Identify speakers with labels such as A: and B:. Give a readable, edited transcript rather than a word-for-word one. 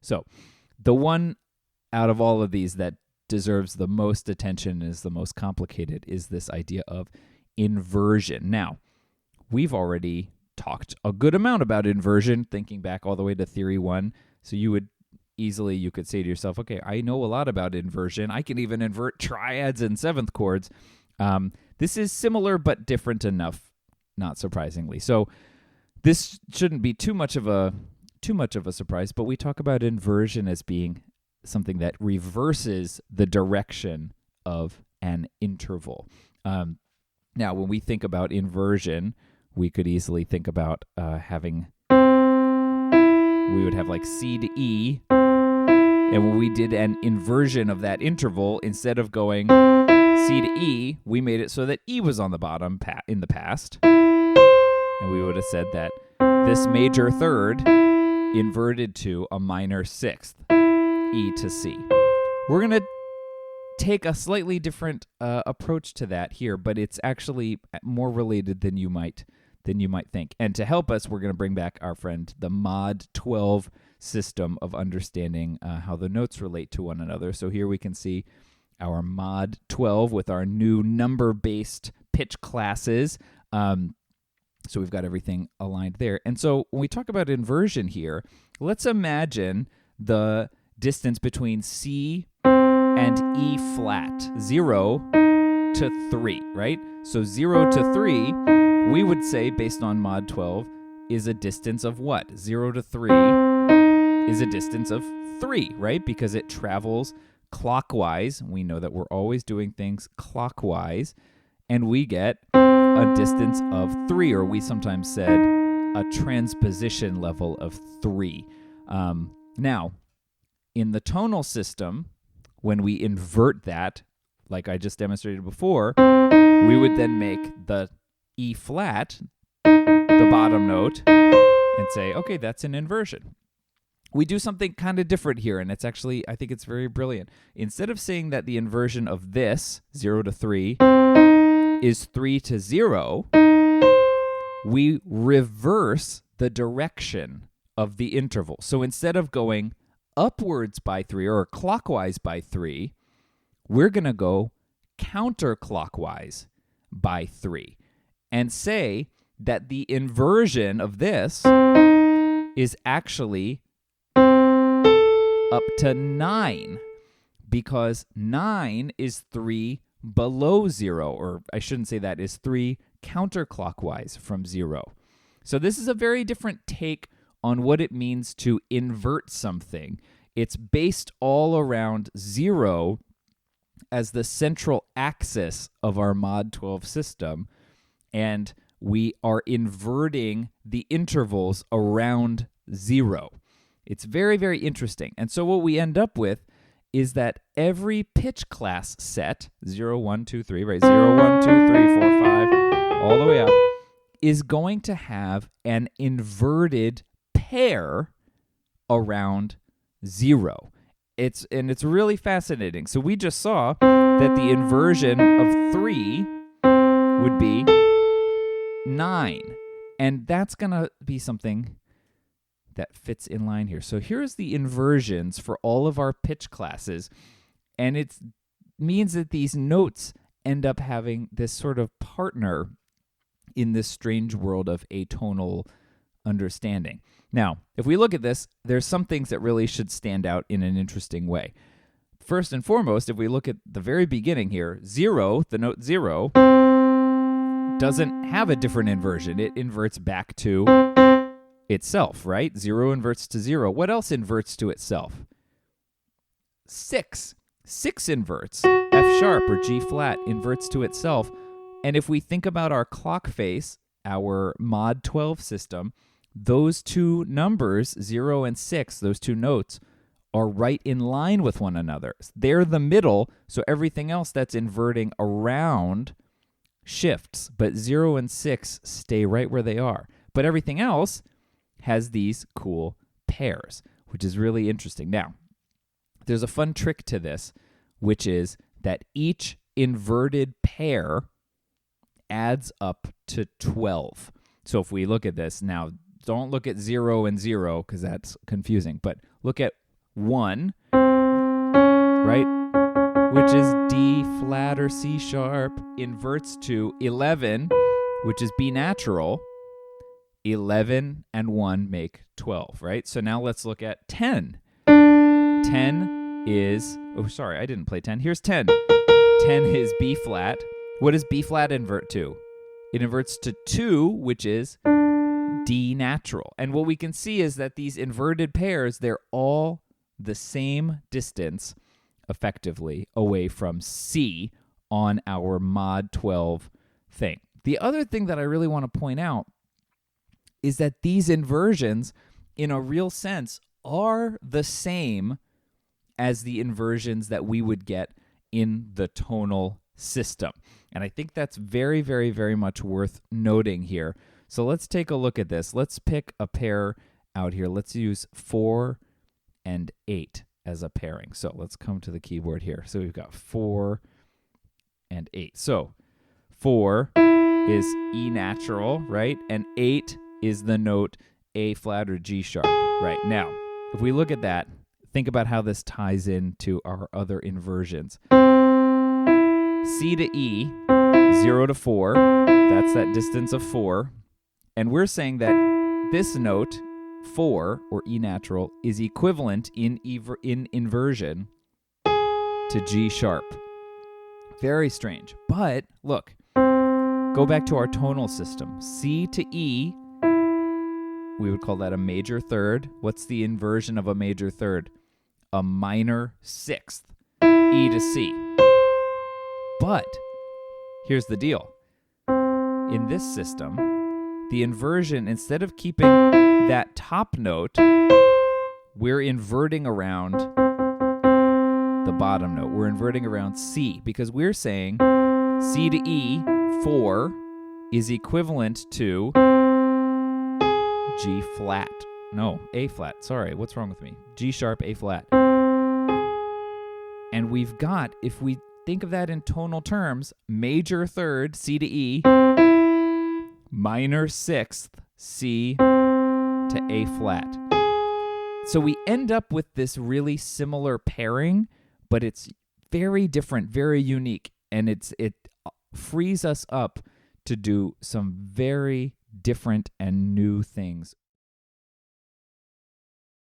A: So the one out of all of these that deserves the most attention and is the most complicated is this idea of inversion. Now, we've already talked a good amount about inversion, thinking back all the way to Theory 1. So you could say to yourself, okay, I know a lot about inversion. I can even invert triads and seventh chords. This is similar but different enough, not surprisingly. So this shouldn't be too much of a surprise, but we talk about inversion as being something that reverses the direction of an interval. Now, when we think about inversion, we could easily think about we would have like C to E, and when we did an inversion of that interval, instead of going C to E, we made it so that E was on the bottom in the past, and we would have said that this major third inverted to a minor sixth, E to C. We're going to take a slightly different approach to that here, but it's actually more related than you might think. And to help us, we're going to bring back our friend, the mod 12 system of understanding how the notes relate to one another. So here we can see our mod 12 with our new number-based pitch classes. So we've got everything aligned there. And so when we talk about inversion here, let's imagine the distance between C and E flat, 0 to 3, right? So 0 to 3, we would say, based on mod 12, is a distance of what? 0 to 3 is a distance of 3, right? Because it travels clockwise. We know that we're always doing things clockwise, and we get a distance of 3, or we sometimes said a transposition level of 3. Now, in the tonal system, when we invert that, like I just demonstrated before, we would then make the E flat, the bottom note, and say, okay, that's an inversion. We do something kind of different here, and it's actually, I think it's very brilliant. Instead of saying that the inversion of this, 0 to 3, is 3 to 0, we reverse the direction of the interval. So instead of going upwards by 3 or clockwise by 3, we're going to go counterclockwise by 3 and say that the inversion of this is actually up to 9, because 9 is 3 below 0, or I shouldn't say that, is 3 counterclockwise from 0. So this is a very different take on what it means to invert something. It's based all around 0 as the central axis of our mod 12 system, and we are inverting the intervals around 0. It's very, very interesting. And so what we end up with is that every pitch class set, 0, 1, 2, 3, right? 0, 1, 2, 3, 4, 5, all the way up, is going to have an inverted pair around 0. It's really fascinating. So we just saw that the inversion of 3 would be 9. And that's going to be something that fits in line here. So here's the inversions for all of our pitch classes. And it means that these notes end up having this sort of partner in this strange world of atonal understanding. Now, if we look at this, there's some things that really should stand out in an interesting way. First and foremost, if we look at the very beginning here, 0, the note 0, doesn't have a different inversion. It inverts back to itself, right? 0 inverts to 0. What else inverts to itself? 6. 6 inverts. F sharp or G flat inverts to itself. And if we think about our clock face, our mod 12 system, those two numbers, 0 and 6, those two notes, are right in line with one another. They're the middle, so everything else that's inverting around shifts, but 0 and 6 stay right where they are. But everything else has these cool pairs, which is really interesting. Now, there's a fun trick to this, which is that each inverted pair adds up to 12. So if we look at this now, don't look at 0 and 0 because that's confusing, but look at 1, right, which is D flat or C sharp, inverts to 11, which is B natural. 11 and 1 make 12, right? So now let's look at 10. 10 is, oh, sorry, I didn't play 10. Here's 10. 10 is B flat. What does B flat invert to? It inverts to 2, which is D natural. And what we can see is that these inverted pairs, they're all the same distance, effectively, away from C on our mod 12 thing. The other thing that I really want to point out is that these inversions, in a real sense, are the same as the inversions that we would get in the tonal system. And I think that's very, very, very much worth noting here. So let's take a look at this. Let's pick a pair out here. Let's use 4 and 8 as a pairing. So let's come to the keyboard here. So we've got 4 and 8. So 4 is E natural, right? And 8 is the note A flat or G sharp, right? Now, if we look at that, think about how this ties into our other inversions. C to E, 0 to 4, that's that distance of 4. And we're saying that this note, 4, or E natural, is equivalent in inversion to G sharp. Very strange. But look, go back to our tonal system. C to E, we would call that a major third. What's the inversion of a major third? A minor sixth. E to C. But here's the deal. In this system, the inversion, instead of keeping that top note, we're inverting around the bottom note. We're inverting around C because we're saying C to E, 4, is equivalent to G flat. No, A flat. Sorry, what's wrong with me? G sharp, A flat. And we've got, if we think of that in tonal terms, major third, C to E, minor sixth, C to A flat. So we end up with this really similar pairing, but it's very different, very unique, and it frees us up to do some very different and new things